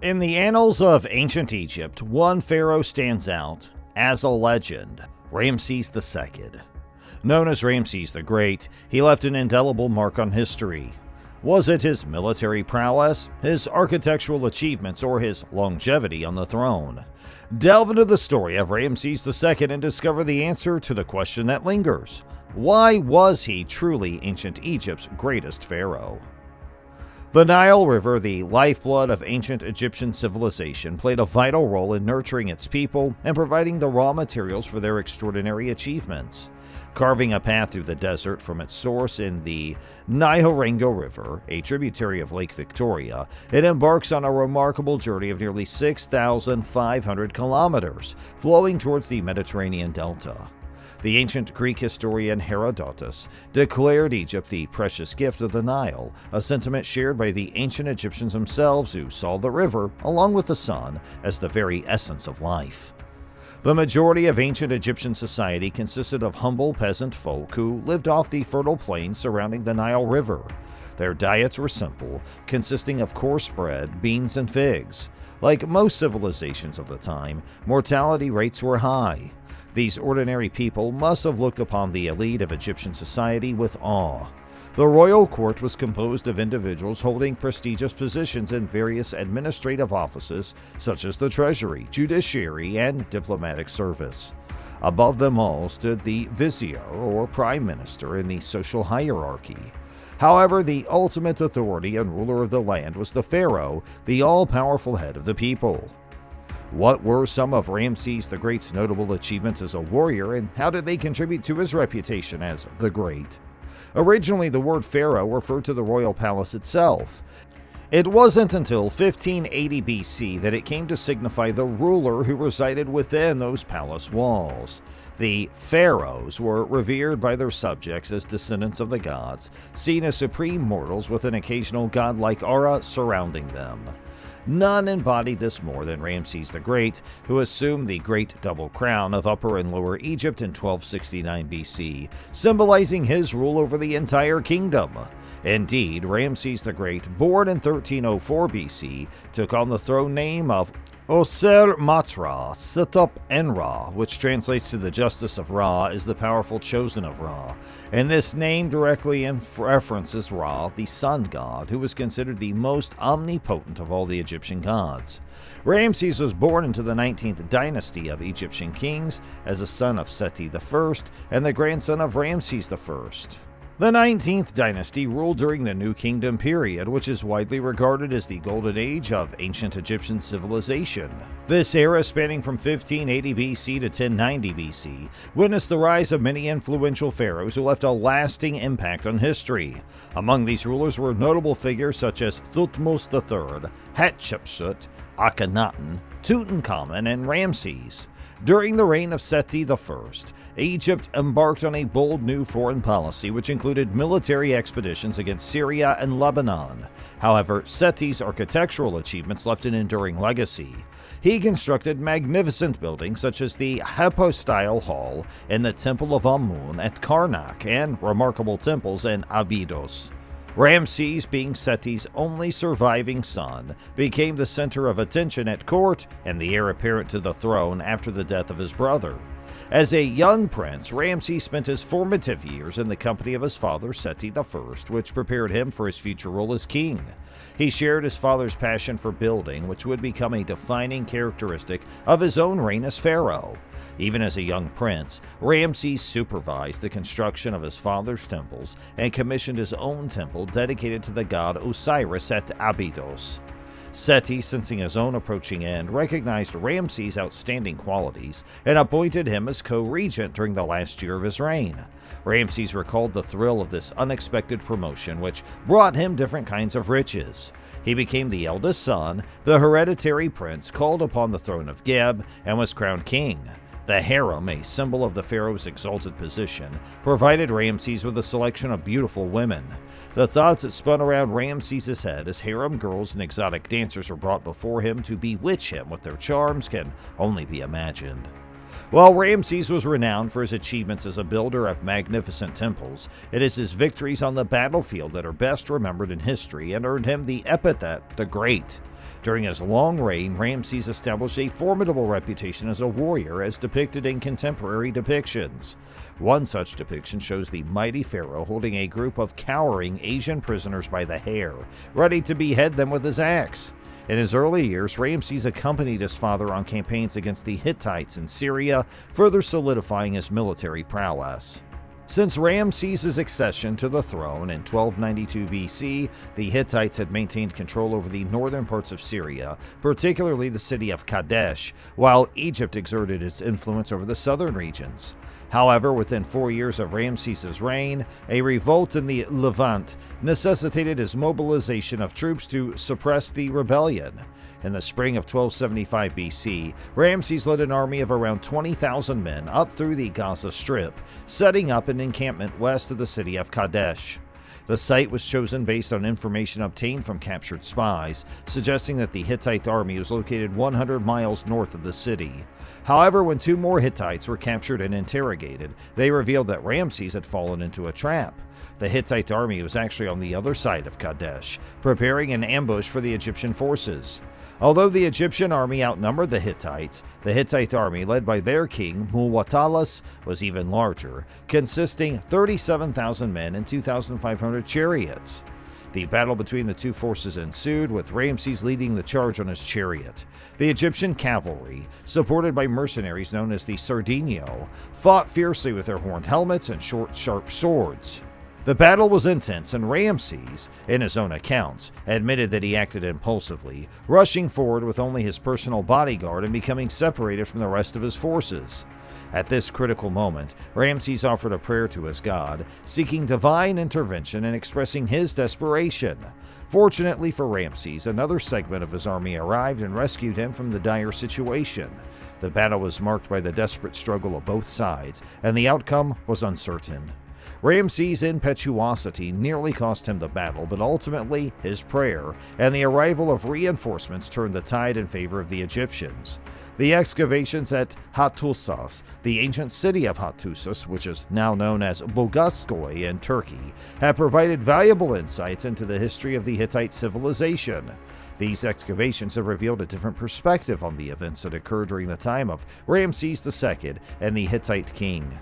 In the annals of ancient Egypt, one pharaoh stands out as a legend: Ramses II. Known as Ramses the Great, he left an indelible mark on history. Was it his military prowess, his architectural achievements, or his longevity on the throne? Delve into the story of Ramses II and discover the answer to the question that lingers: why was he truly ancient Egypt's greatest pharaoh? The Nile River, the lifeblood of ancient Egyptian civilization, played a vital role in nurturing its people and providing the raw materials for their extraordinary achievements. Carving a path through the desert from its source in the Nihorango River, a tributary of Lake Victoria, it embarks on a remarkable journey of nearly 6,500 kilometers, flowing towards the Mediterranean Delta. The ancient Greek historian Herodotus declared Egypt the precious gift of the Nile, a sentiment shared by the ancient Egyptians themselves, who saw the river, along with the sun, as the very essence of life. The majority of ancient Egyptian society consisted of humble peasant folk who lived off the fertile plains surrounding the Nile River. Their diets were simple, consisting of coarse bread, beans, and figs. Like most civilizations of the time, mortality rates were high. These ordinary people must have looked upon the elite of Egyptian society with awe. The royal court was composed of individuals holding prestigious positions in various administrative offices such as the treasury, judiciary, and diplomatic service. Above them all stood the vizier, or prime minister, in the social hierarchy. However, the ultimate authority and ruler of the land was the pharaoh, the all-powerful head of the people. What were some of Ramses the Great's notable achievements as a warrior, and how did they contribute to his reputation as the Great? Originally, the word pharaoh referred to the royal palace itself. It wasn't until 1580 BC that it came to signify the ruler who resided within those palace walls. The pharaohs were revered by their subjects as descendants of the gods, seen as supreme mortals with an occasional godlike aura surrounding them. None embodied this more than Ramses the Great, who assumed the Great Double Crown of Upper and Lower Egypt in 1269 BC, symbolizing his rule over the entire kingdom. Indeed, Ramses the Great, born in 1304 BC, took on the throne name of Oser Matra Sitop Enra, which translates to the justice of Ra is the powerful chosen of Ra, and this name directly references Ra, the sun god, who was considered the most omnipotent of all the Egyptian gods. Ramses was born into the 19th dynasty of Egyptian kings as a son of Seti I and the grandson of Ramses I. The 19th dynasty ruled during the New Kingdom period, which is widely regarded as the golden age of ancient Egyptian civilization. This era, spanning from 1580 BC to 1090 BC, witnessed the rise of many influential pharaohs who left a lasting impact on history. Among these rulers were notable figures such as Thutmose III, Hatshepsut, Akhenaten, Tutankhamun, and Ramses. During the reign of Seti I, Egypt embarked on a bold new foreign policy which included military expeditions against Syria and Lebanon. However, Seti's architectural achievements left an enduring legacy. He constructed magnificent buildings such as the Hypostyle Hall and the Temple of Amun at Karnak, and remarkable temples in Abydos. Ramses, being Seti's only surviving son, became the center of attention at court and the heir apparent to the throne after the death of his brother. As a young prince, Ramses spent his formative years in the company of his father Seti I, which prepared him for his future role as king. He shared his father's passion for building, which would become a defining characteristic of his own reign as pharaoh. Even as a young prince, Ramses supervised the construction of his father's temples and commissioned his own temple dedicated to the god Osiris at Abydos. Seti, sensing his own approaching end, recognized Ramses' outstanding qualities and appointed him as co-regent during the last year of his reign. Ramses recalled the thrill of this unexpected promotion, which brought him different kinds of riches. He became the eldest son, the hereditary prince called upon the throne of Geb, and was crowned king. The harem, a symbol of the pharaoh's exalted position, provided Ramses with a selection of beautiful women. The thoughts that spun around Ramses' head as harem girls and exotic dancers were brought before him to bewitch him with their charms can only be imagined. While Ramses was renowned for his achievements as a builder of magnificent temples, it is his victories on the battlefield that are best remembered in history and earned him the epithet the Great. During his long reign, Ramses established a formidable reputation as a warrior as depicted in contemporary depictions. One such depiction shows the mighty pharaoh holding a group of cowering Asian prisoners by the hair, ready to behead them with his axe. In his early years, Ramses accompanied his father on campaigns against the Hittites in Syria, further solidifying his military prowess. Since Ramses' accession to the throne in 1292 BC, the Hittites had maintained control over the northern parts of Syria, particularly the city of Kadesh, while Egypt exerted its influence over the southern regions. However, within 4 years of Ramses' reign, a revolt in the Levant necessitated his mobilization of troops to suppress the rebellion. In the spring of 1275 BC, Ramses led an army of around 20,000 men up through the Gaza Strip, setting up an encampment west of the city of Kadesh. The site was chosen based on information obtained from captured spies, suggesting that the Hittite army was located 100 miles north of the city. However, when 2 more Hittites were captured and interrogated, they revealed that Ramses had fallen into a trap. The Hittite army was actually on the other side of Kadesh, preparing an ambush for the Egyptian forces. Although the Egyptian army outnumbered the Hittite army, led by their king, Muwatalus, was even larger, consisting 37,000 men and 2,500 chariots. The battle between the two forces ensued, with Ramses leading the charge on his chariot. The Egyptian cavalry, supported by mercenaries known as the Sardinio, fought fiercely with their horned helmets and short, sharp swords. The battle was intense, and Ramses, in his own accounts, admitted that he acted impulsively, rushing forward with only his personal bodyguard and becoming separated from the rest of his forces. At this critical moment, Ramses offered a prayer to his god, seeking divine intervention and expressing his desperation. Fortunately for Ramses, another segment of his army arrived and rescued him from the dire situation. The battle was marked by the desperate struggle of both sides, and the outcome was uncertain. Ramses' impetuosity nearly cost him the battle, but ultimately his prayer and the arrival of reinforcements turned the tide in favor of the Egyptians. The excavations at Hattusis, the ancient city of Hattusis, which is now known as Bogaskoy in Turkey, have provided valuable insights into the history of the Hittite civilization. These excavations have revealed a different perspective on the events that occurred during the time of Ramses II and the Hittite king.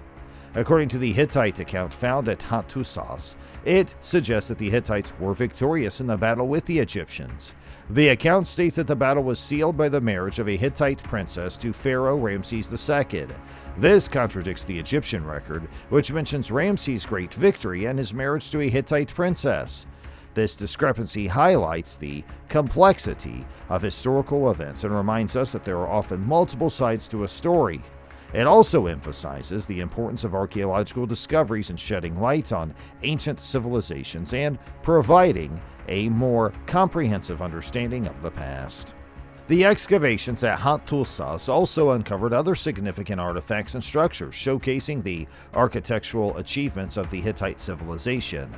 According to the Hittite account found at Hattusis, it suggests that the Hittites were victorious in the battle with the Egyptians. The account states that the battle was sealed by the marriage of a Hittite princess to Pharaoh Ramses II. This contradicts the Egyptian record, which mentions Ramses' great victory and his marriage to a Hittite princess. This discrepancy highlights the complexity of historical events and reminds us that there are often multiple sides to a story. It also emphasizes the importance of archaeological discoveries in shedding light on ancient civilizations and providing a more comprehensive understanding of the past. The excavations at Hattusis also uncovered other significant artifacts and structures showcasing the architectural achievements of the Hittite civilization.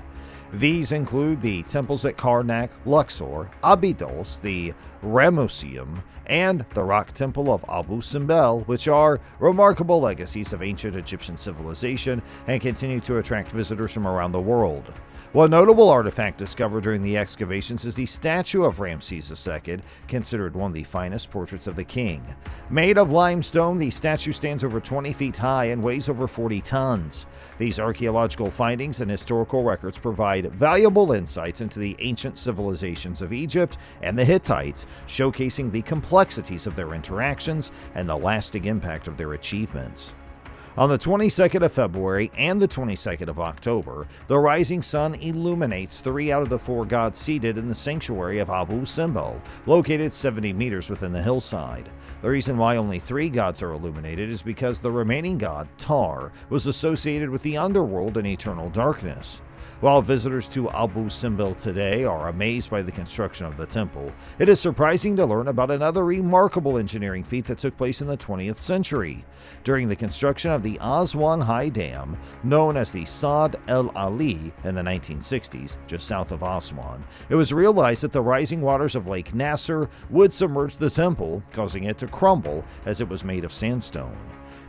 These include the temples at Karnak, Luxor, Abydos, the Ramesseum, and the rock temple of Abu Simbel, which are remarkable legacies of ancient Egyptian civilization and continue to attract visitors from around the world. One notable artifact discovered during the excavations is the statue of Ramses II, considered one of the finest portraits of the king. Made of limestone, the statue stands over 20 feet high and weighs over 40 tons. These archaeological findings and historical records provide valuable insights into the ancient civilizations of Egypt and the Hittites, showcasing the complexities of their interactions and the lasting impact of their achievements. On the 22nd of February and the 22nd of October, the rising sun illuminates 3 out of the 4 gods seated in the sanctuary of Abu Simbel, located 70 meters within the hillside. The reason why only 3 gods are illuminated is because the remaining god, Tar, was associated with the underworld and eternal darkness. While visitors to Abu Simbel today are amazed by the construction of the temple, it is surprising to learn about another remarkable engineering feat that took place in the 20th century. During the construction of the Aswan High Dam, known as the Sad El Ali in the 1960s, just south of Aswan, it was realized that the rising waters of Lake Nasser would submerge the temple, causing it to crumble as it was made of sandstone.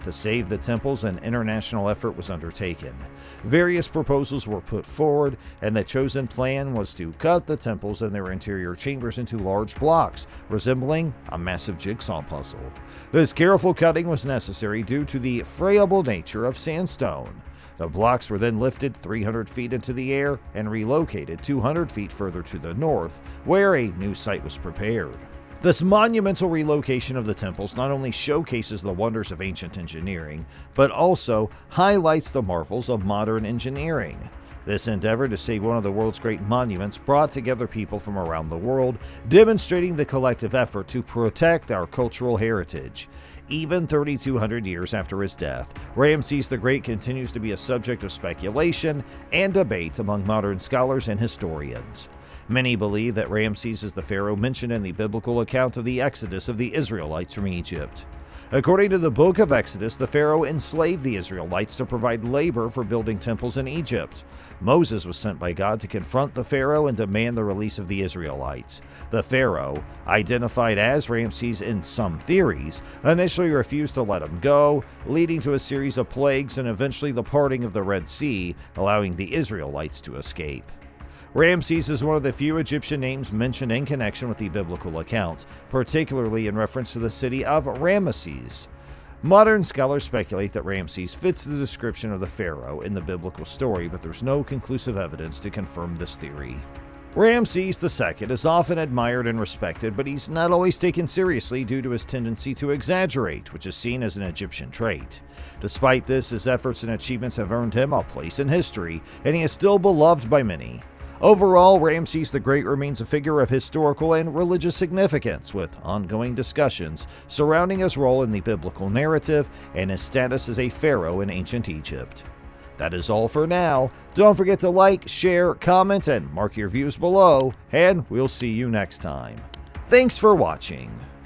To save the temples, an international effort was undertaken. Various proposals were put forward, and the chosen plan was to cut the temples and their interior chambers into large blocks, resembling a massive jigsaw puzzle. This careful cutting was necessary due to the friable nature of sandstone. The blocks were then lifted 300 feet into the air and relocated 200 feet further to the north, where a new site was prepared. This monumental relocation of the temples not only showcases the wonders of ancient engineering, but also highlights the marvels of modern engineering. This endeavor to save one of the world's great monuments brought together people from around the world, demonstrating the collective effort to protect our cultural heritage. Even 3,200 years after his death, Ramses the Great continues to be a subject of speculation and debate among modern scholars and historians. Many believe that Ramses is the pharaoh mentioned in the biblical account of the exodus of the Israelites from Egypt. According to the book of Exodus, the pharaoh enslaved the Israelites to provide labor for building temples in Egypt. Moses was sent by God to confront the pharaoh and demand the release of the Israelites. The pharaoh, identified as Ramses in some theories, initially refused to let him go, leading to a series of plagues and eventually the parting of the Red Sea, allowing the Israelites to escape. Ramses is one of the few Egyptian names mentioned in connection with the biblical account, particularly in reference to the city of Ramesses. Modern scholars speculate that Ramses fits the description of the pharaoh in the biblical story, but there's no conclusive evidence to confirm this theory. Ramses II is often admired and respected, but he's not always taken seriously due to his tendency to exaggerate, which is seen as an Egyptian trait. Despite this, his efforts and achievements have earned him a place in history, and he is still beloved by many. Overall, Ramses the Great remains a figure of historical and religious significance, with ongoing discussions surrounding his role in the biblical narrative and his status as a pharaoh in ancient Egypt. That is all for now. Don't forget to like, share, comment, and mark your views below, and we'll see you next time. Thanks for watching.